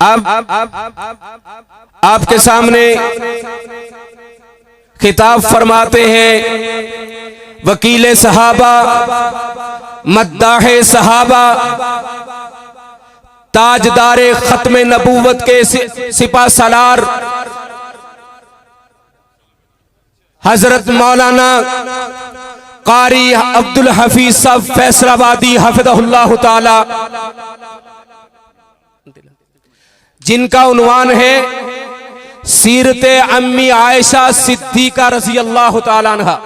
اب آپ کے سامنے خطاب فرماتے ہیں وکیل صحابہ، مداح صحابہ، تاجدار ختم نبوت کے سپہ سالار حضرت مولانا قاری عبدالحفیظ صاحب فیصل آبادی حفظہ اللہ تعالی، جن کا عنوان ہے سیرت امی عائشہ صدیقہ رضی اللہ تعالیٰ عنہا۔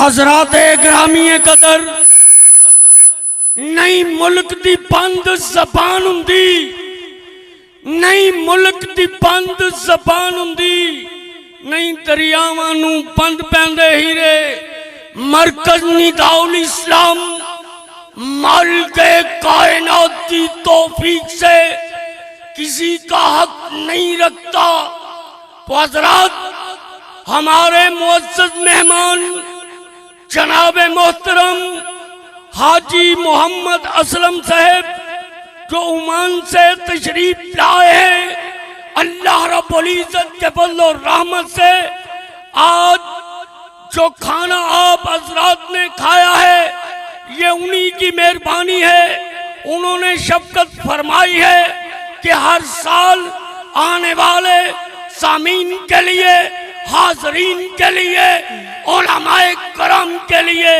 حضرات گرامی قدر، نئی ملک دی بند زبان ہوندی، نئی ملک دی بند زبان ہوندی، نئی دریاواں نوں بند پیندے ہیرے، مرکز نداء الاسلام مالک کائنات کی توفیق سے کسی کا حق نہیں رکھتا۔ تو حضرات ہمارے معزز مہمان جناب محترم حاجی محمد اسلم صاحب جو عمان سے تشریف لائے ہیں، اللہ رب العزت کے فضل و رحمت سے آج جو کھانا آپ حضرات نے کھایا ہے یہ انہی کی مہربانی ہے۔ انہوں نے شفقت فرمائی ہے کہ ہر سال آنے والے سامعین کے لیے، حاضرین کے لیے، علماء کرام کے لیے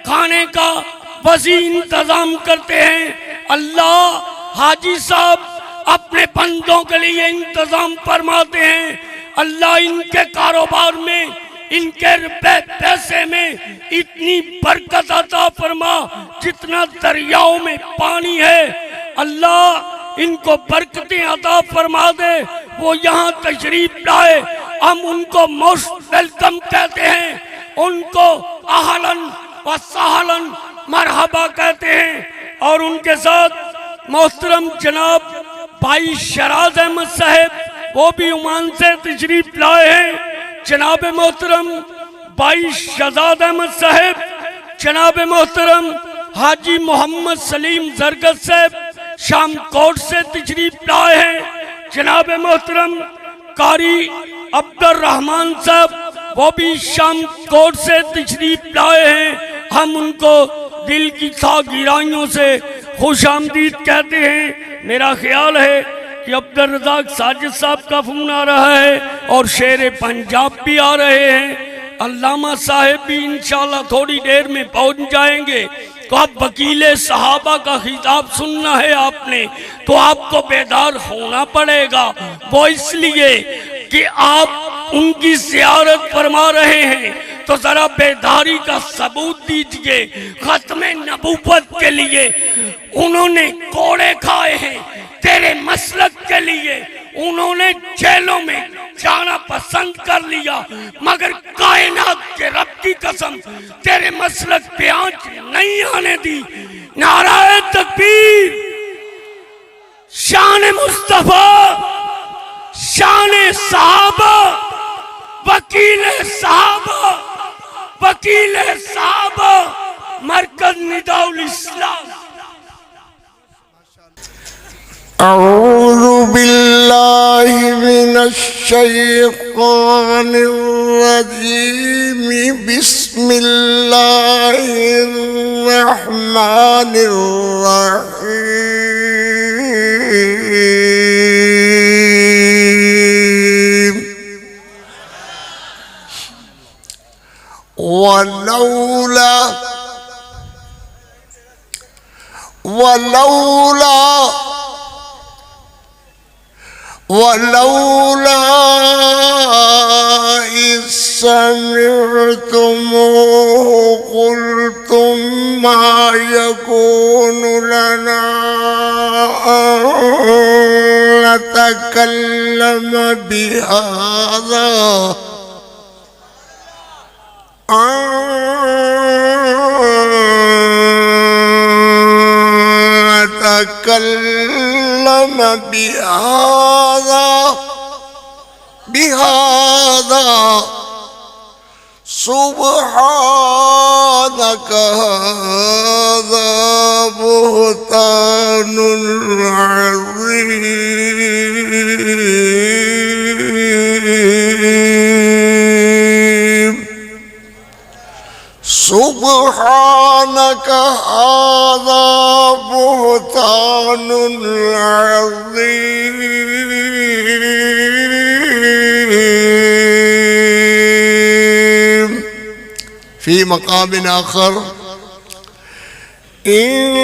کھانے کا وسیع انتظام کرتے ہیں۔ اللہ حاجی صاحب اپنے بندوں کے لیے انتظام فرماتے ہیں۔ اللہ ان کے کاروبار میں، ان کے روپے پیسے میں اتنی برکت عطا فرما جتنا دریاؤں میں پانی ہے۔ اللہ ان کو برکتیں عطا فرما دے۔ وہ یہاں تشریف لائے، ہم ان کو موسٹ ویلکم کہتے ہیں، ان کو اہلاً و سہلاً مرحبا کہتے ہیں۔ اور ان کے ساتھ محترم جناب بھائی شراز احمد صاحب، وہ بھی عمان سے تشریف لائے ہیں۔ جناب محترم بھائی شہزاد احمد صاحب، جناب محترم حاجی محمد سلیم زرگس صاحب شام کوٹ سے تشریف لائے ہیں۔ جناب محترم قاری عبد الرحمن صاحب، وہ بھی شام کوٹ سے تشریف لائے ہیں۔ ہم ان کو دل کی گہرائیوں سے خوش آمدید کہتے ہیں۔ میرا خیال ہے کہ عبد الرزاق ساجد صاحب کا فون آ رہا ہے اور شیر پنجاب بھی آ رہے ہیں۔ علامہ صاحب بھی انشاءاللہ تھوڑی دیر میں پہنچ جائیں گے۔ تو اب وکیل صحابہ کا خطاب سننا ہے آپ نے، تو آپ کو بیدار ہونا پڑے گا۔ وہ اس لیے کہ آپ ان کی زیارت فرما رہے ہیں، تو ذرا بیداری کا ثبوت دیجئے۔ ختم نبوت کے لیے انہوں نے کوڑے کھائے ہیں، تیرے مسلک کے لیے انہوں نے جیلوں میں جانا پسند کر لیا، مگر کائنات کے رب کی قسم تیرے مسلک پہ آنچ نہیں آنے دی۔ نعرہ تکبیر، شان مصطفیٰ، شان صحابہ، وکیل صحابہ، وکیل صحابہ، مرکز نداء الاسلام۔ اعوذ باللہ من الشیطان الرجیم، بسم اللہ الرحمن الرحیم۔ ولولا إذ سمعتموه قلتم ما يكون لنا أن نتكلم بهذا بهذا سبحانك سبحانك هذا بهتان عظيم سبحانك هذا بهتان عظيم في مقام آخر إن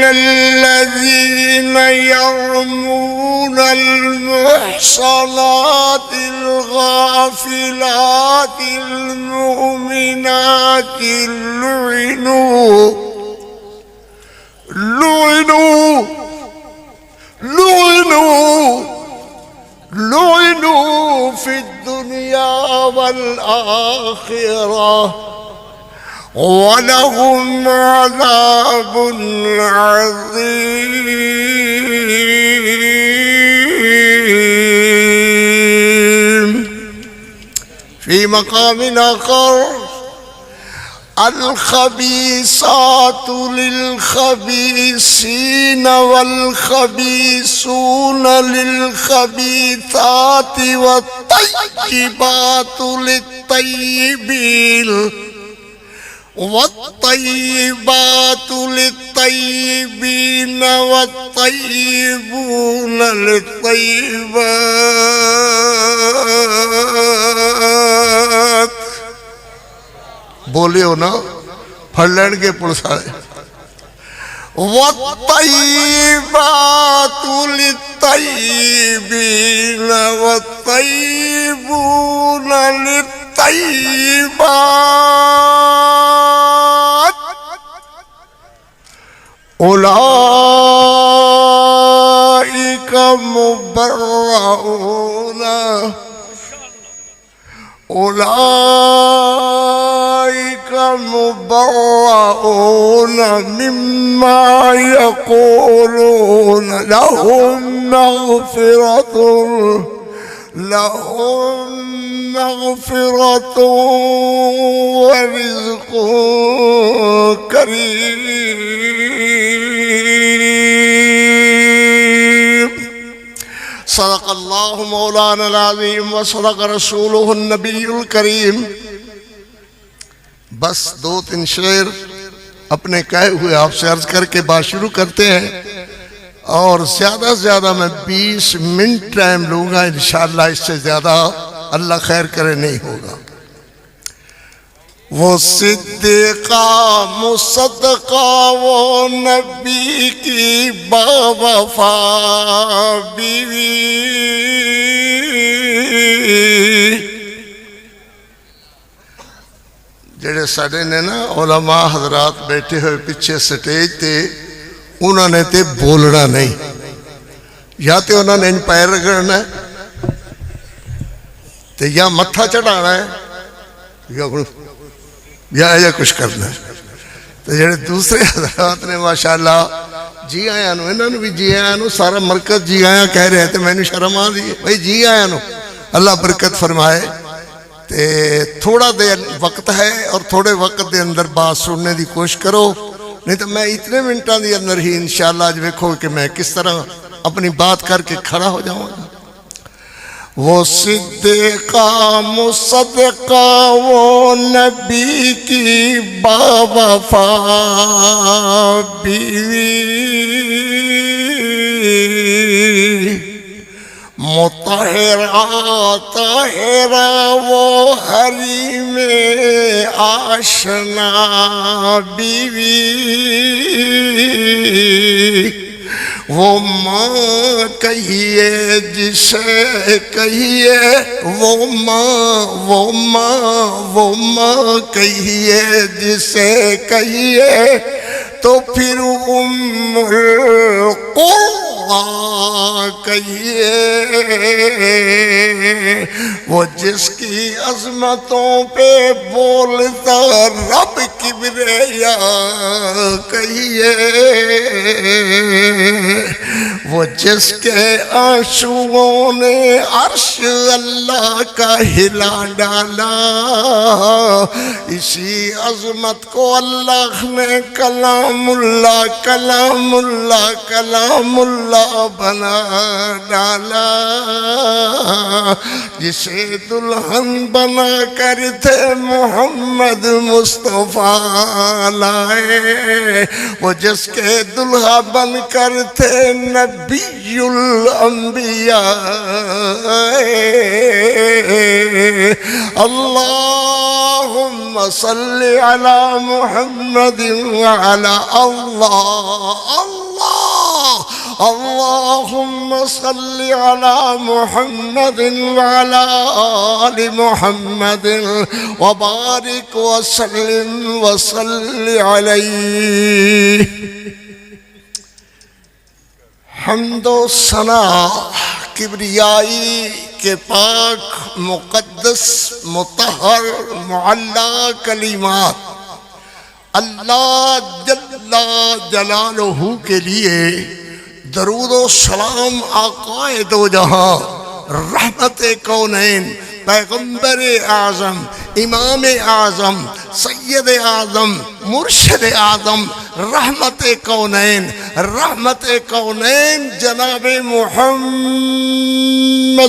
الذين يرمون المحصنات الغافلات المؤمنات لعنوا في الدنيا والآخرة ولهم عذاب عظيم في مقام آخر الخبيثات للخبيثين والخبيثون للخبيثات والطيبات للطيبين والطيبات للطيبين والطيبون للطيبات بولے ہو نا پڑھ لین کے پڑھ سارے والطيبات للطيبين والطيبون للطيبات أولئك مبرؤون مما يقولون لهم مغفرة ورزق كريم صدق اللہ مولانا العظیم وصدق رسولہ النبی الکریم. بس 2-3 شعر اپنے کہے ہوئے آپ سے عرض کر کے بات شروع کرتے ہیں اور زیادہ سے زیادہ میں 20 منٹ ٹائم لوں گا انشاءاللہ، اس سے زیادہ اللہ خیر کرے نہیں ہوگا. وہ صدیقہ مصدقہ وہ نبی کی باوفا بیوی، جڑے ساڑے نے نا علماء حضرات بیٹھے ہوئے پیچھے سٹیج تے انہوں نے تے بولنا نہیں، یا تے انہوں نے ان پیر رگڑنا ہے تے یا متھا چڑھانا ہے یا کچھ کرنا ہے. تو جڑے دوسرے حضرات نے ماشاءاللہ جی آیا نو، انہوں نے بھی جی آیا نو، سارا مرکز جی آیا کہہ رہے ہیں تو میں نے شرم آ دی بھائی جی آیا نو، اللہ برکت فرمائے. تے تھوڑا دے وقت ہے اور تھوڑے وقت دے اندر بات سننے دی کوشش کرو، نہیں تو میں اتنے منٹاں دی اندر ہی انشاءاللہ آج دیکھو کہ میں کس طرح اپنی بات کر کے کھڑا ہو جاؤں گا. وہ صدیقہ مصدقہ وہ نبی کی باوفا بیوی، مطہرہ طاہرہ وہ حریم آشنا بیوی، وہ ماں کہیے جسے کہیے، وہ ماں کہیے جسے کہیے، تو پھر ام القرآن کہیے، وہ جس کی عظمتوں پہ بولتا رب کبریا کہیے، وہ وہ جس کے آنسوؤں نے عرش اللہ کا ہلا ڈالا، اسی عظمت کو اللہ نے کلام اللہ کلام اللہ کلام اللہ بنا ڈالا، جسے دلہن بنا کر تھے محمد مصطفیٰ لائے، وہ جس کے دلہا بن کر تھے نبی الانبیاء، اللہم صلی علی محمد وعلی اللہم صلی علی محمد وعلی آل محمد وبارک وسلم وصلی علیہ۔ حمد و ثنا کبریائی کے پاک مقدس مطہر معلی کلمات اللہ جل جلالہ کے لیے درود و سلام آقائے دو جہاں، رحمت کونین، پیغمبر اعظم، امام اعظم، سید اعظم، مرشد اعظم، رحمت کونین جناب محمد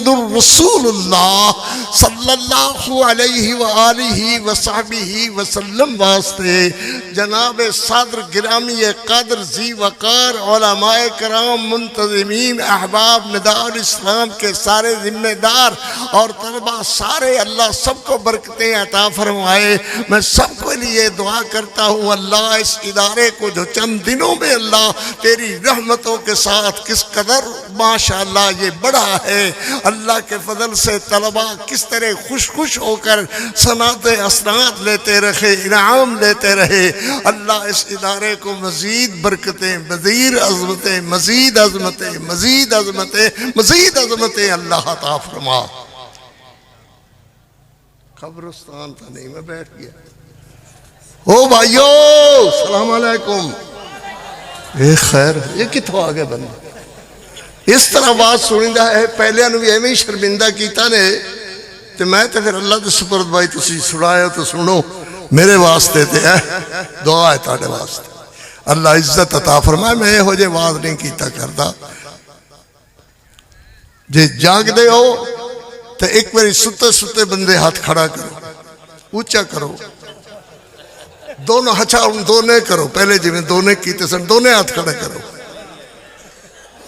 الرسول اللہ صلی اللہ علیہ وآلہ وصحبہ وسلم واسطے جناب صدر گرامی قدر ذی وقار علماء کرام منتظمین احباب نداء اسلام کے سارے ذمہ دار اور طلبہ سارے، اللہ سب کو برکتیں عطا فرمائے۔ میں سب کے لیے دعا کرتا ہوں اللہ اس ادارے کو جو چند دنوں میں اللہ تیری رحمتوں کے ساتھ کس قدر ماشاءاللہ یہ بڑا ہے، اللہ کے فضل سے طلبہ کس طرح خوش ہو کر سنات اسناد لیتے رہے، انعام لیتے رہے، اللہ اس ادارے کو مزید برکتیں، مزید عظمتیں، مزید عظمتیں، مزید عظمتیں، مزید عظمتیں اللہ عطا فرما۔ قبرستان تھا نہیں، میں بیٹھ گیا۔ او بھائیو السلام علیکم۔ اے خیر، یہ کتوں آگے بندہ اس طرح بات سنیدہ ہے، پہلے انہوں بھی ایمی شرمندہ کیتا نے، تو میں تو پھر اللہ دے سپرد بھائی تسی سنائے ہو تو سنو، میرے واسطے تے دعا ہے تاڑے واسطے، اللہ عزت عطا فرمائے۔ میں ہو جے واضح نہیں کیتا کرتا، جے جاگ دے ہو تو ایک باری ستے بندے ہاتھ کھڑا کرو، اونچا کرو، دونوں ہچا دونے کرو، پہلے جی میں دونے کیتے سن، دونے ہاتھ کھڑا کرو۔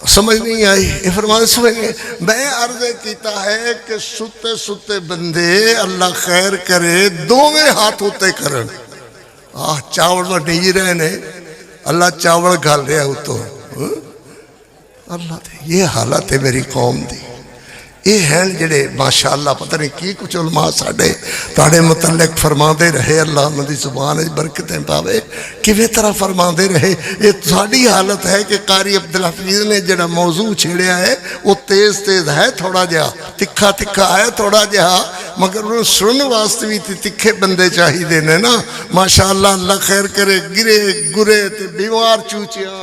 سمجھ نہیں آئی؟ یہ فرمانے سمجھ نہیں، میں عرض کیتا ہے کہ ستے بندے اللہ خیر کرے دونے ہاتھ ہوتے کرن۔ چاول میں نہیں رہنے، اللہ چاول گھال رہا ہو تو اللہ دے، یہ حالت ہے میری قوم دی۔ یہ ہیں جڑے ماشاءاللہ پتہ نہیں کی کچھ علماء ساڑھے تاڑے متعلق فرما دے رہے، اللہ مدی زبان برکتیں پاوے، کیویں طرح فرما دے رہے۔ یہ ساڑھی حالت ہے کہ قاری عبدالحفیظ نے جڑا موضوع چھیڑیا ہے وہ تیز ہے، تھوڑا جہا تکھا ہے تھوڑا جہا، مگر انہوں سن واسطے بھی تکھے بندے چاہی دینے نا۔ ماشاءاللہ اللہ خیر کرے، گرے تے بیمار چوچیاں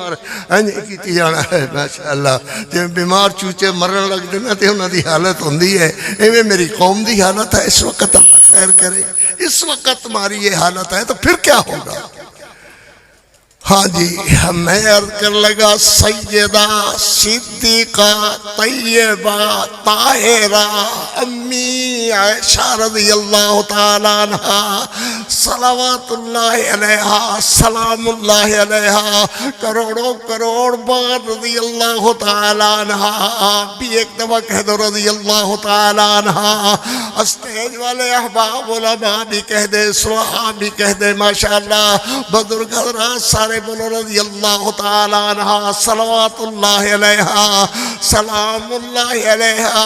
انجھے کیتی جانا ہے ماشاءاللہ۔ جب بیمار چوچے مرن لگ دینا تے انہوں دی حالت ہوندی ہے، ایویں میری قوم دی حالت ہے اس وقت، اللہ خیر کرے۔ اس وقت تمہاری یہ حالت ہے تو پھر کیا ہوگا؟ ہاں جی، میں عرض کر لگا سیدہ صدیقہ طیبہ طاہرہ امی عائشہ رضی اللہ تعالیٰ عنہ صلوات اللہ علیہا سلام اللہ علیہا کروڑوں کروڑ بار رضی اللہ تعالیٰ عنہ، بھی ایک دفعہ کہہ دو رضی اللہ تعالیٰ عنہ، اسٹیج والے احباب علماء بھی کہہ دے، صلحاء بھی کہہ دے، ماشاءاللہ بزرگ حضرات سارے بولو رضی اللہ تعالیٰ عنہ صلوات اللہ علیہا سلام اللہ علیہا۔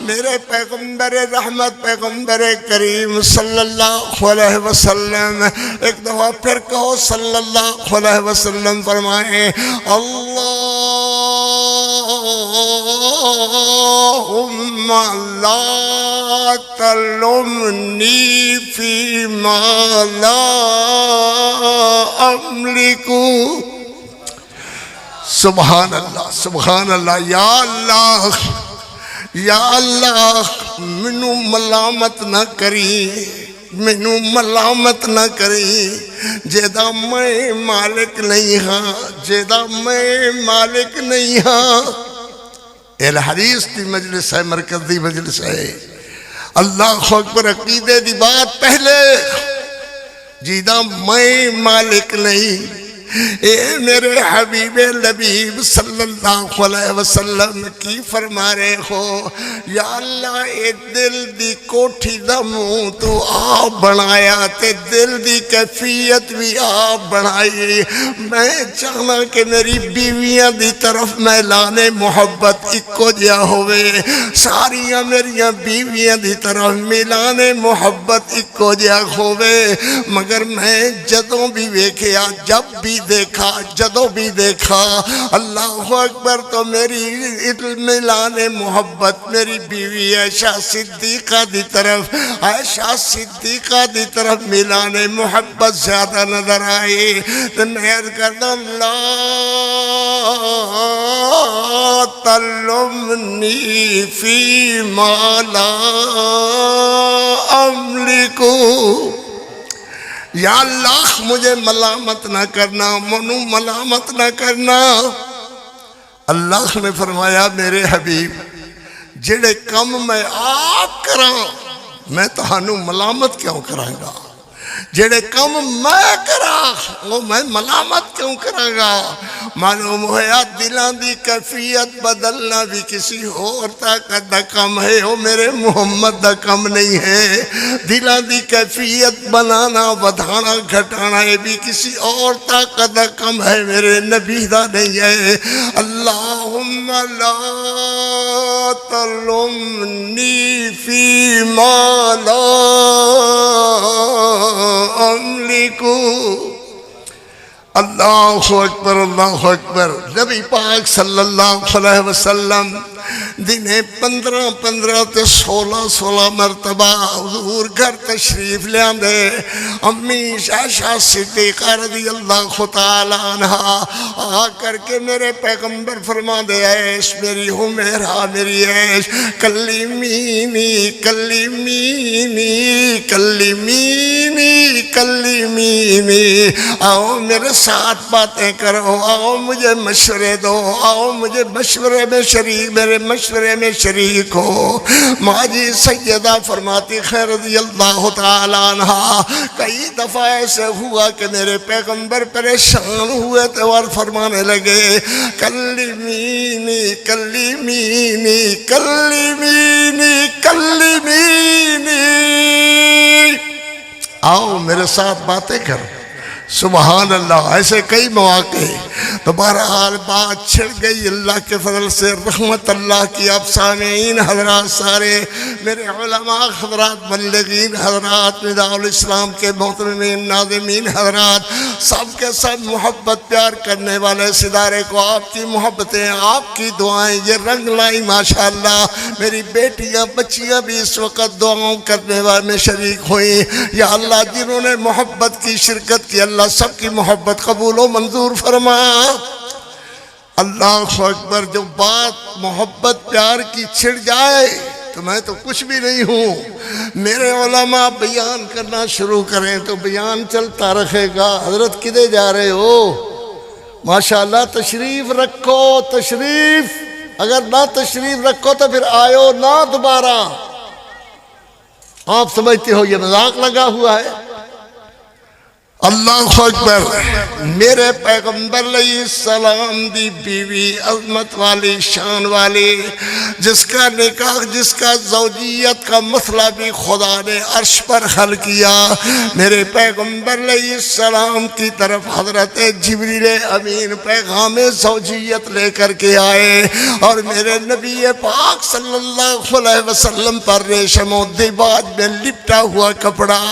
میرے پیغمبر رحمت پیغمبر کریم صلی اللہ علیہ وسلم، ایک دفعہ پھر کہو صلی اللہ علیہ وسلم فرمائیں اللہم لا تلمنی فیما لا املک سبحان اللہ سبحان اللہ۔ یا اللہ مینوں ملامت نہ کری، مینوں ملامت نہ کری جیدا میں مالک نہیں ہاں، جیدا میں مالک نہیں ہاں۔ اہل حدیث دی مجلس ہے، مرکز دی مجلس ہے۔ اللہ اکبر، عقیدے دی بات پہلے، جیدا میں مالک نہیں۔ اے میرے حبیب لبیب صلی اللہ علیہ وسلم کی فرما رہے ہو، یا اللہ اے دل دی کوٹھی دا منہ تو آپ بنایا تے دل دی کیفیت بھی آپ بنائی۔ میں چاہنا کہ میری بیویاں دی طرف میلان محبت اکو جیا ہوئے، ساریاں میریاں بیویاں دی طرف میلان محبت اکو جیا ہوئے، مگر میں جدوں بھی ویکھیا، جب بھی دیکھا، جدوں بھی دیکھا، اللہ اکبر، تو میری میلان محبت میری بیوی عائشہ صدیقہ دی طرف، عائشہ صدیقہ دی طرف میلان محبت زیادہ نظر آئی۔ تو میں عرض کرتا ہوں، لا تلمنی فی ما لا املکو، یا اللہ مجھے ملامت نہ کرنا، منو ملامت نہ کرنا۔ اللہ نے فرمایا میرے حبیب جڑے کم میں آپ کراں میں تہانوں ملامت کیوں کراں گا، جڑے کم میں کراں وہ میں ملامت کیوں کراں گا۔ معلوم ہوا دلان دی کیفیت بدلنا بھی کسی اور طاقت دا کم ہے، وہ میرے محمد دا کم نہیں ہے۔ دلان دی کیفیت بنانا ودھانا گھٹانا یہ بھی کسی اور طاقت دا کم ہے، میرے نبی دا نہیں ہے۔ اللہم لا تلمنی فی ما لا املکو۔ اللہ اکبر اللہ اکبر۔ نبی پاک صلی اللہ علیہ وسلم دنیں 15 تے 16 مرتبہ حضور گھر تشریف لے آندے۔ امی عائشہ صدیقہ رضی اللہ تعالیٰ عنہ آ کر کے میرے پیغمبر فرما دے، عیش میری حمیرہ میری عیش، کلیمینی کلیمینی کلیمینی کلیمینی، آؤ میرے ساتھ باتیں کرو، آؤ مجھے مشورے دو، آؤ مجھے مشورے میں شریک، میرے مشورے میں شریک ہو۔ ماجی سیدہ فرماتی خیر رضی اللہ تعالیٰ عنہ، کئی دفعہ ایسے ہوا کہ میرے پیغمبر پریشان ہوئے تو اور فرمانے لگے، کلیمینی کلیمینی کلیمینی کلیمینی، آؤ میرے ساتھ باتیں کرو۔ سبحان اللہ۔ ایسے کئی مواقع تو بہرحال بات چھڑ گئی اللہ کے فضل سے، رحمت اللہ کی۔ آپ سامعین حضرات، سارے میرے علماء حضرات، مبلغین حضرات، نداء الاسلام کے محترمین ناظمین حضرات، سب کے سب محبت پیار کرنے والے اس ادارے کو آپ کی محبتیں، آپ کی دعائیں یہ رنگ لائی ماشاءاللہ۔ میری بیٹیاں بچیاں بھی اس وقت دعاؤں کرنے والے میں شریک ہوئیں۔ یا اللہ جنہوں نے محبت کی شرکت کی، اللہ سب کی محبت قبول و منظور فرما۔ اللہ اکبر۔ جو بات محبت پیار کی چھڑ جائے تو میں تو کچھ بھی نہیں ہوں۔ میرے علماء بیان کرنا شروع کریں تو بیان چلتا رہے گا۔ حضرت کدھر جا رہے ہو؟ ماشاءاللہ تشریف رکھو، تشریف، اگر نہ تشریف رکھو تو پھر آئیو نہ دوبارہ۔ آپ سمجھتے ہو یہ مذاق لگا ہوا ہے؟ اللہ اکبر۔ میرے پیغمبر علیہ السلام دی بیوی عظمت والی شان والی، جس کا نکاح، جس کا زوجیت کا مسئلہ بھی خدا نے عرش پر حل کیا، میرے پیغمبر علیہ السلام کی طرف حضرت جبریل امین پیغام زوجیت لے کر کے آئے، اور میرے نبی پاک صلی اللہ علیہ وسلم پر ریشم و دیباج میں لپٹا ہوا کپڑا،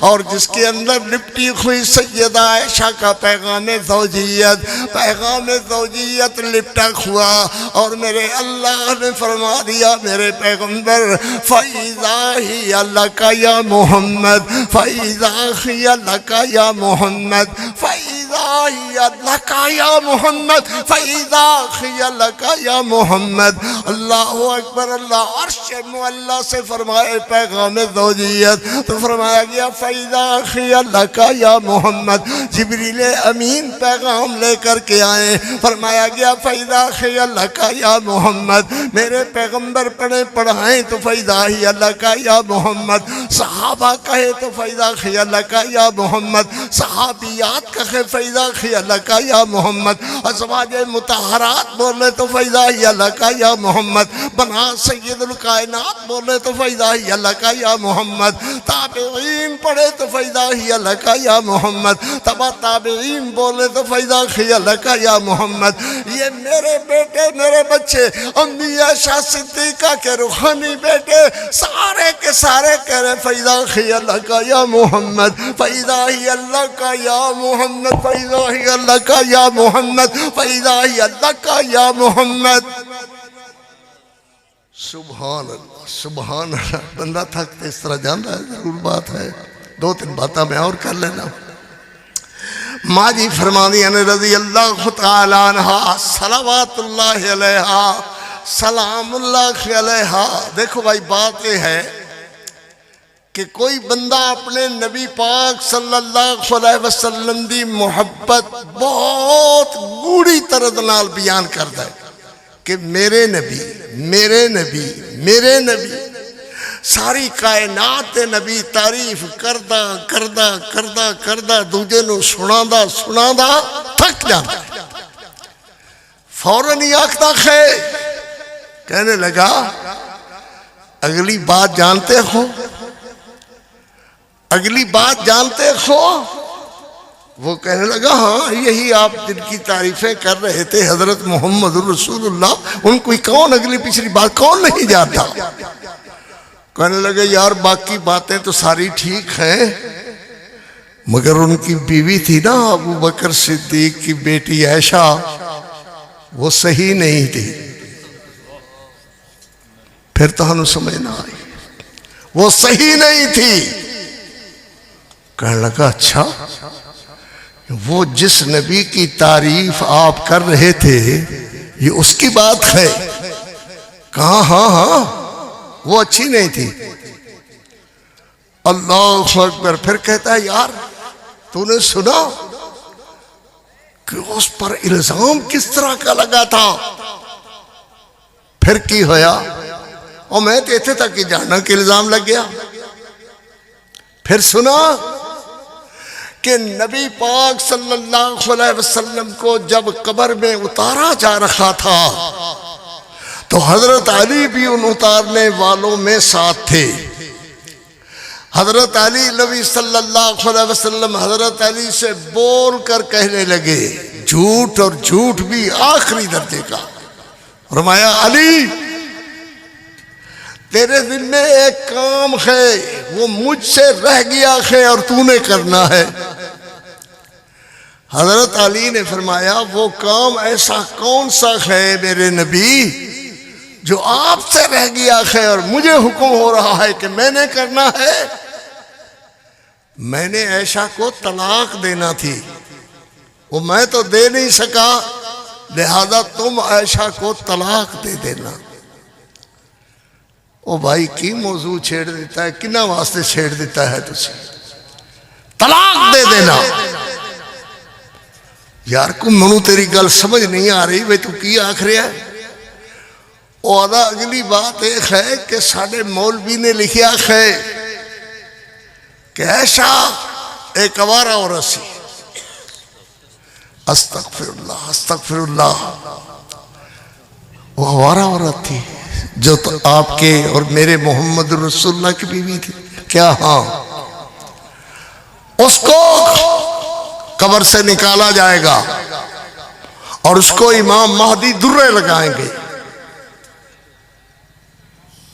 اور جس کے اندر لپٹی ہوئی سیدہ عائشہ کا پیغام زوجیت، پیغام زوجیت لپٹا ہوا، اور میرے اللہ نے فرما دیا میرے پیغمبر، فَإِذَا هِيَ لَكَ يَا مُحَمَّد، فَإِذَا هِيَ لَكَ يَا مُحَمَّد، فَإِذَا فَإِذَا لَكَ یا محمد فَإِذَا لَكَ یا محمد. اللہ اکبر. اللہ عرش معلیٰ سے فرمائے پیغام زوجیت تو فرمایا گیا فَإِذَا لَكَ یا محمد. جبریل امین پیغام لے کر کے آئے. فرمایا گیا فَإِذَا لَكَ یا محمد. میرے پیغمبر پڑھائیں تو فَإِذَا لَكَ یا محمد. صحابہ کہے تو فَإِذَا لَكَ یا محمد. صحابیات کہے فَإِذَا لَكَ یا محمد. ازواج مطہرات بولے تو فَإِذَا لَكَ یا محمد. بنا سید الکائنات بولے تو فَإِذَا لَكَ یا محمد. تابعین پڑھے تو فَإِذَا لَكَ یا محمد. تبع تابعین بولے تو فَإِذَا لَكَ یا محمد. یہ میرے بیٹے میرے بچے امی عائشہ صدیقہ کے روحانی بیٹے سارے کے سارے کہہ رہے فَإِذَا لَكَ یا محمد. فَإِذَا لَكَ یا محمد. فَإِذَا لَكَ یا محمد. فَإِذَا لَكَ یا محمد. سبحان اللہ سبحان اللہ. بندہ تھکتے اس طرح جان رہا ہے. ضرور بات ہے. دو تین باتیں میں اور کر لینا. ماں جی فرمانی رضی اللہ تعالیٰ عنہ صلوات اللہ علیہا سلام اللہ علیہا. دیکھو بھائی بات یہ ہے کہ کوئی بندہ اپنے نبی پاک صلی اللہ علیہ وسلم دی محبت بہت گوڑی طرز نال بیان کرتا ہے کہ میرے نبی میرے نبی میرے نبی. ساری کائنات نبی تعریف کردہ کردہ کردہ کردہ دوجے نو سناندہ سناندہ تھک جاتا ہے. فوراً ہی آکھتا ہے کہنے لگا اگلی بات جانتے ہو اگلی بات جانتے ہو. وہ کہنے لگا ہاں یہی آپ جن کی تعریفیں کر رہے تھے حضرت محمد رسول اللہ. ان کوئی کون اگلی پچھلی بات کون نہیں جانتا. کہنے لگے یار باقی باتیں تو ساری ٹھیک ہیں مگر ان کی بیوی تھی نا ابو بکر صدیق کی بیٹی عائشہ وہ صحیح نہیں تھی. پھر تو ہمیں سمجھ نہ آئی. وہ صحیح نہیں تھی. کہنے لگا اچھا وہ جس نبی کی تعریف آپ کر رہے تھے یہ اس کی بات ہے. کہاں ہاں ہاں وہ اچھی نہیں تھی. اللہ اکبر. پھر کہتا ہے یار تو نے سنا کہ اس پر الزام کس طرح کا لگا تھا. پھر کی ہویا اور میں کہتے تھا کہ جانا کہ الزام لگ گیا. پھر سنا کہ نبی پاک صلی اللہ علیہ وسلم کو جب قبر میں اتارا جا رہا تھا تو حضرت علی بھی ان اتارنے والوں میں ساتھ تھے. حضرت علی نبی صلی اللہ علیہ وسلم حضرت علی سے بول کر کہنے لگے جھوٹ اور جھوٹ بھی آخری درجے کا. فرمایا علی تیرے دل میں ایک کام ہے وہ مجھ سے رہ گیا ہے اور تو نے کرنا ہے. حضرت علی نے فرمایا وہ کام ایسا کون سا ہے میرے نبی جو آپ سے رہ گیا ہے اور مجھے حکم ہو رہا ہے کہ میں نے کرنا ہے. میں نے عائشہ کو طلاق دینا تھی وہ میں تو دے نہیں سکا لہذا تم عائشہ کو طلاق دے دینا. او بھائی کی موضوع چھیڑ دیتا ہے کنہ واسطے چھیڑ دیتا ہے تجھے طلاق دے دینا. یار کو منو تیری گل سمجھ نہیں آ رہی بھئی تو کی آکھ رہا ہے. اور اگلی بات ایک ہے کہ ساڑھے مولوی نے لکھیا ہے کہ عائشہ ایک اوارہ عورت سی. استغفر اللہ استغفر اللہ. وہ اوارہ عورت تھی جو تو آپ کے اور میرے محمد رسول اللہ کی بیوی تھی. کیا ہاں اس کو قبر سے نکالا جائے گا اور اس کو امام مہدی درے لگائیں گے.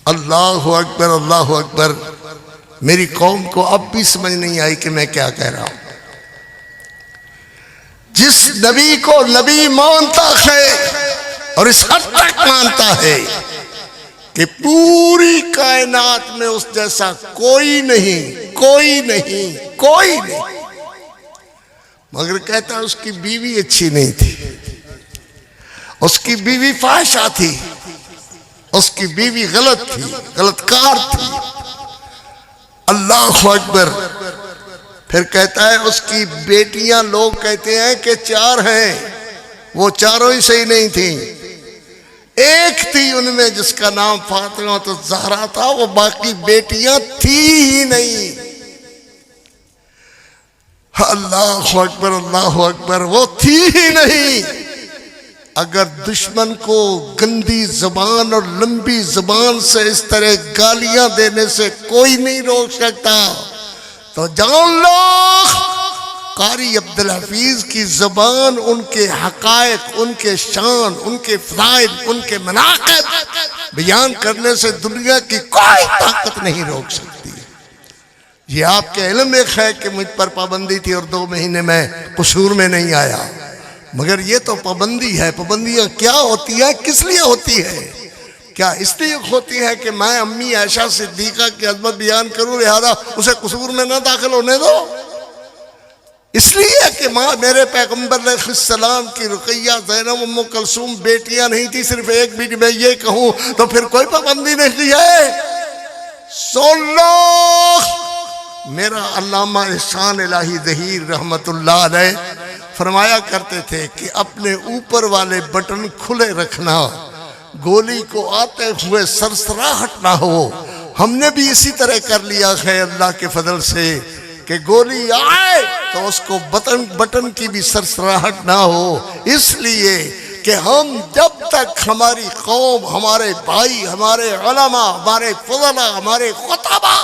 اللہ اکبر اللہ اکبر. میری قوم کو اب بھی سمجھ نہیں آئی کہ میں کیا کہہ رہا ہوں. جس نبی کو نبی مانتا ہے اور اس حد تک مانتا ہے کہ پوری کائنات میں اس جیسا کوئی نہیں کوئی نہیں کوئی نہیں. مگر کہتا ہے اس کی بیوی اچھی نہیں تھی، اس کی بیوی فاحشہ تھی، اس کی بیوی غلط تھی، غلط کار تھی۔ اللہ اکبر۔ پھر کہتا ہے اس کی بیٹیاں لوگ کہتے ہیں کہ 4 ہیں، وہ چاروں ہی صحیح نہیں تھیں، ایک تھی ان میں جس کا نام فاطمہ الزہرا تھا، وہ باقی بیٹیاں تھی ہی نہیں۔ اللہ اکبر اللہ اکبر، وہ تھی ہی نہیں۔ اگر دشمن کو گندی زبان اور لمبی زبان سے اس طرح گالیاں دینے سے کوئی نہیں روک سکتا تو جان لو قاری عبدالحفیظ کی زبان ان کے حقائق، ان کے شان، ان کے فضائل، ان کے مناقب بیان کرنے سے دنیا کی کوئی طاقت نہیں روک سکتی۔ یہ آپ کے علم ایک ہے کہ مجھ پر پابندی تھی اور 2 مہینے میں قصور میں نہیں آیا، مگر یہ تو پابندی ہے۔ پابندیاں کیا ہوتی ہیں، کس لیے ہوتی ہے؟ کیا اس لیے ہوتی ہے کہ میں امی عائشہ صدیقہ کی عظمت بیان کروں لہذا اسے قصور میں نہ داخل ہونے دو؟ اس لیے کہ ماں میرے پیغمبر علیہ السلام کی رقیہ، زینب، ام کلثوم بیٹیاں نہیں تھی، صرف ایک بیٹی میں یہ کہوں تو پھر کوئی پابندی نہیں کی ہے۔ سن لو، میرا علامہ احسان الہی ظہیر رحمت اللہ علیہ فرمایا کرتے تھے کہ اپنے اوپر والے بٹن کھلے رکھنا، گولی کو آتے ہوئے سرسراہٹ نہ ہو۔ ہم نے بھی اسی طرح کر لیا ہے اللہ کے فضل سے کہ گولی آئے تو اس کو بٹن کی بھی سرسراہٹ نہ ہو، اس لیے کہ ہم جب تک ہماری قوم، ہمارے بھائی، ہمارے علماء، ہمارے فضلاء، ہمارے خطبہ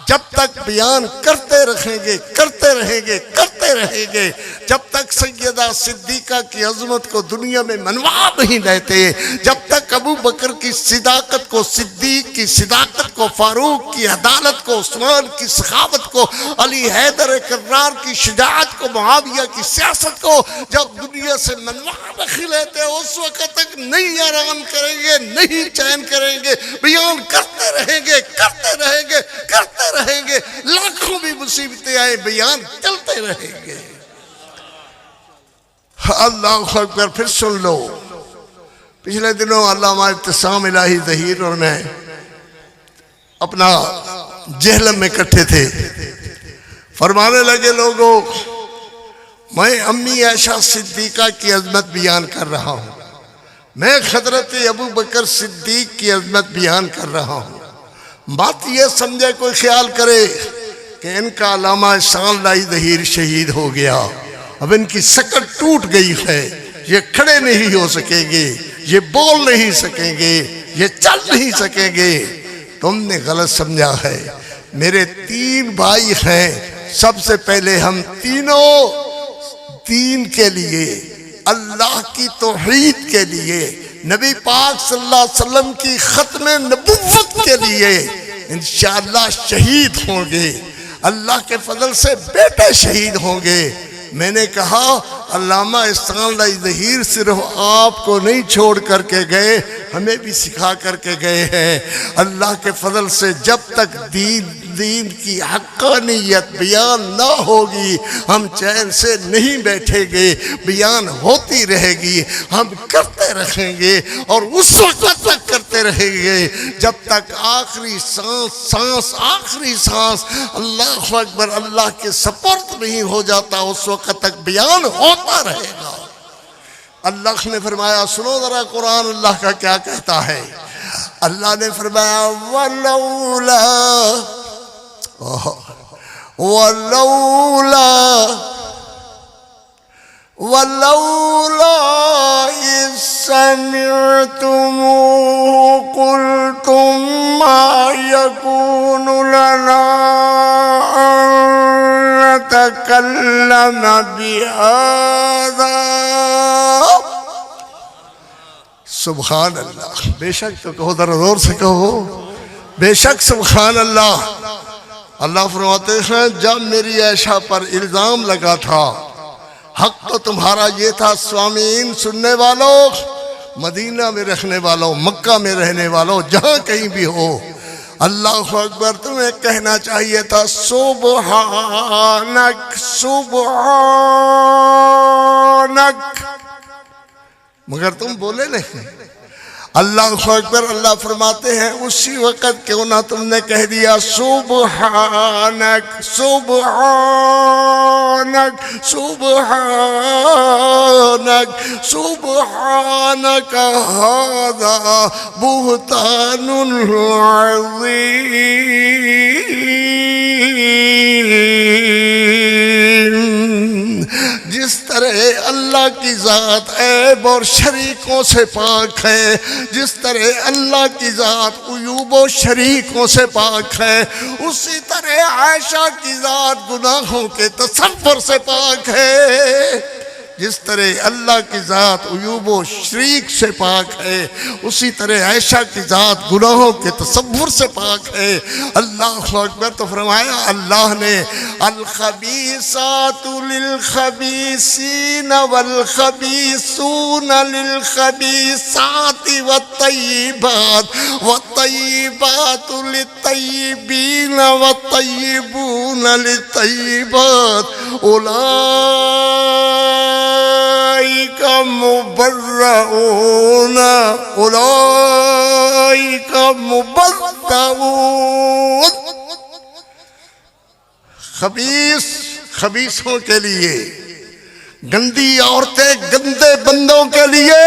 جب تک بیان کرتے رہیں گے، کرتے رہیں گے، کرتے رہیں گے، جب تک سیدہ صدیقہ کی عظمت کو دنیا میں منوا نہیں دیتے، جب تک ابو بکر کی صداقت کو، صدیق کی صداقت کو، فاروق کی عدالت کو، عثمان کی سخاوت کو، علی حیدر کرار کی شجاعت کو، معاویہ کی سیاست کو جب دنیا سے منوا نہیں لیتے، اس وقت تک نہیں آرام کریں گے، نہیں چین کریں گے، بیان کرتے رہیں گے، کرتے رہیں گے، کرتے رہیں گے، لاکھوں بھی مصیبتیں آئے، بیان چلتے رہیں گے۔ اللہ اکبر۔ پھر سن لو، پچھلے دنوں علامہ ابتسام الہی ظہیر اور میں اپنا جہلم میں کٹھے تھے، فرمانے لگے لوگوں میں امی عائشہ صدیقہ کی عظمت بیان کر رہا ہوں، میں حضرت ابو بکر صدیق کی عظمت بیان کر رہا ہوں، بات یہ سمجھے کوئی خیال کرے کہ ان کا علامہ احسان الہی ظہیر شہید ہو گیا، اب ان کی شکل ٹوٹ گئی ہے، یہ کھڑے نہیں ہو سکیں گے، یہ بول نہیں سکیں گے، یہ چل نہیں سکیں گے، تم نے غلط سمجھا ہے۔ میرے 3 بھائی ہیں، سب سے پہلے ہم تینوں دین کے لیے، اللہ کی توحید کے لیے، نبی پاک صلی اللہ علیہ وسلم کی ختم نبوت کے لیے انشاءاللہ شہید ہوں گے، اللہ کے فضل سے بیٹے شہید ہوں گے۔ میں نے کہا علامہ احسان الہی ظہیر صرف آپ کو نہیں چھوڑ کر کے گئے، ہمیں بھی سکھا کر کے گئے ہیں۔ اللہ کے فضل سے جب تک دین کی حقانیت بیان نہ ہوگی ہم چین سے نہیں بیٹھیں گے، بیان ہوتی رہے گی، ہم کرتے رہیں گے اور اس وقت تک کرتے رہیں گے جب تک آخری سانس آخری سانس اللہ اکبر اللہ کے سپرد نہیں ہو جاتا، اس وقت تک بیان ہوتا رہے گا۔ اللہ نے فرمایا، سنو ذرا قرآن اللہ کا کیا کہتا ہے۔ اللہ نے فرمایا وَلَوْلَا إِذْ سَمِعْتُمُوهُ قُلْتُمْ مَا يَكُونُ لَنَا أَن نَّتَكَلَّمَ بِهَذَا۔ سبحان اللہ، بے شک تو کہو، ذرا زور سے کہو، بے شک سبحان اللہ۔ اللہ فرماتے ہیں جب میری عائشہ پر الزام لگا تھا، حق تو تمہارا یہ تھا سوامین سننے والوں، مدینہ میں رہنے والوں، مکہ میں رہنے والوں، جہاں کہیں بھی ہو، اللہ اکبر، تمہیں کہنا چاہیے تھا سبحانک سبحانک، مگر تم بولے نہیں۔ اللہ اکبر، اللہ فرماتے ہیں اسی وقت کیوں نہ تم نے کہہ دیا سبحانک سبحانک سبحانک سبحانک ھذا بہتان عظیم۔ جس طرح اللہ کی ذات عیب اور شریکوں سے پاک ہے، جس طرح اللہ کی ذات عیوب و شریکوں سے پاک ہے، اسی طرح عائشہ کی ذات گناہوں کے تصور سے پاک ہے۔ جس طرح اللہ کی ذات عیوب و شریک سے پاک ہے، اسی طرح عائشہ کی ذات گناہوں کے تصور سے پاک ہے۔ اللہ اکبر، تو فرمایا اللہ نے الخبیثات للخبیثین والخبیثون للخبیثات والطیبات للطیبین والطیبون للطیبات اولئک مبرؤون اولئک مبرؤون۔ خبیث خبیثوں کے لیے، گندی عورتیں گندے بندوں کے لیے،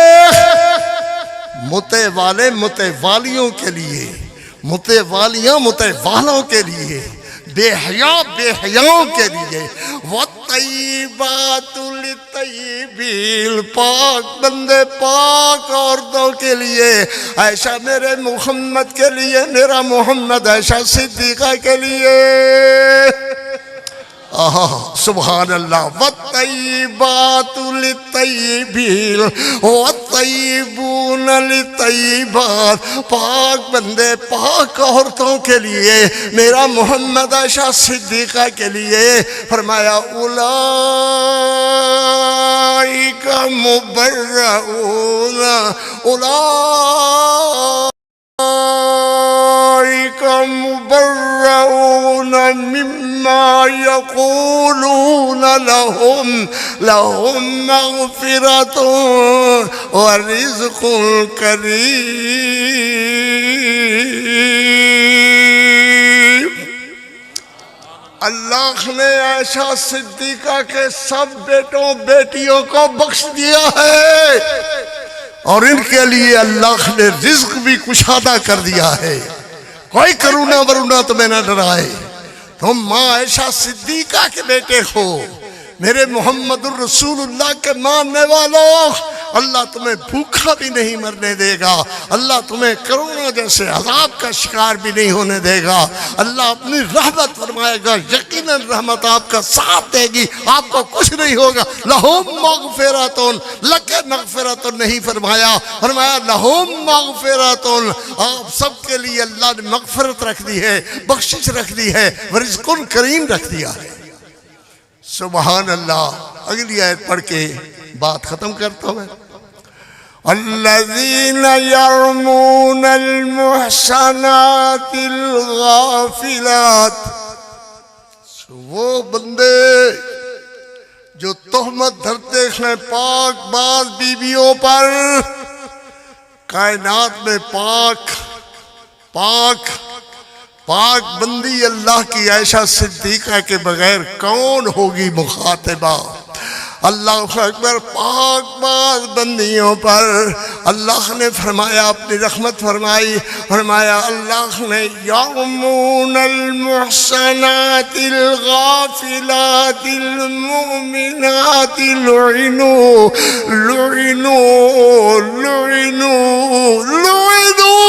متے والے متے والیوں کے لیے، متے والیاں متے والوں کے لیے، بے حیا بے حیاؤں کے لیے، والطیبات للطیبین، پاک بندے پاک عورتوں کے لیے، عائشہ میرے محمد کے لیے، میرا محمد عائشہ صدیقہ کے لیے۔ سبحان اللہ۔ والطیبات للطیبین والطیبون للطیبات، پاک بندے پاک عورتوں کے لیے، میرا محمد عائشہ صدیقہ کے لیے۔ فرمایا اولئک مبرؤون اولئک مبرؤون مما یقولون لهم مغفرۃ ورزق کریم۔ اللہ نے عائشہ صدیقہ کے سب بیٹوں بیٹیوں کو بخش دیا ہے، اور ان کے لیے اللہ نے رزق بھی کشادہ کر دیا ہے۔ کوئی کرونا ورونا تمہیں نہ ڈرائے، تم ماں عائشہ صدیقہ کے بیٹے ہو، میرے محمد الرسول اللہ کے ماننے والوں، اللہ تمہیں بھوکا بھی نہیں مرنے دے گا، اللہ تمہیں کرونا جیسے عذاب کا شکار بھی نہیں ہونے دے گا، اللہ اپنی رحمت فرمائے گا، یقیناً رحمت آپ کا ساتھ دے گی، آپ کو کچھ نہیں ہوگا۔ لہم مغفرۃ، لک مغفرۃ نہیں فرمایا، فرمایا لہم مغفرۃ، آپ سب کے لیے اللہ نے مغفرت رکھ دی ہے، بخشش رکھ دی ہے، ورزق کریم رکھ دیا ہے۔ سبحان اللہ۔ اگلی آیت پڑھ کے بات ختم کرتا ہوں۔ الذین یرمون المحصنات الغافلات، وہ بندے جو تہمت دھرتے ہیں پاک باز بیویوں پر۔ کائنات میں پاک بندی اللہ کی عائشہ صدیقہ کے بغیر کون ہوگی مخاطبہ؟ اللہ اکبر۔ پاک باز بندیوں پر اللہ نے فرمایا، اپنی رحمت فرمائی، فرمایا اللہ نے یرمون المحصنات الغافلات المؤمنات لعنوا لعنوا لعنوا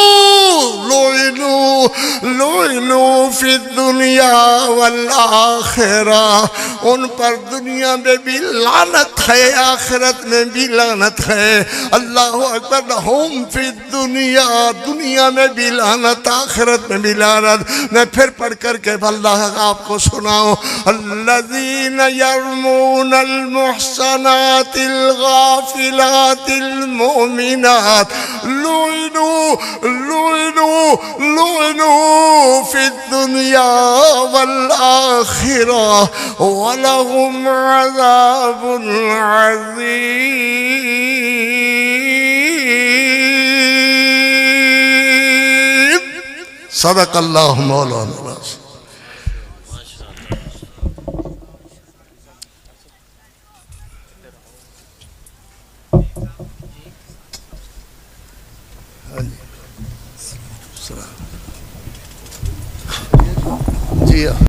لعنوا لعنوا فی الدنیا والآخرہ، ان پر دنیا میں بھی لعنت ہے، آخرت میں بھی لعنت ہے۔ اللہ اکبر۔ لہم فی الدنیا، دنیا میں بھی لعنت، آخرت میں بھی لعنت۔ میں پھر پڑھ کر کے اللہ آپ کو سناؤں۔ الذین یرمون المحصنات الغافلات المؤمنات لعنوا لعنوا لعنوا فتنوا في الدنيا والآخرة ولهم عذاب عظيم. صدق الله مولانا العظيم. جی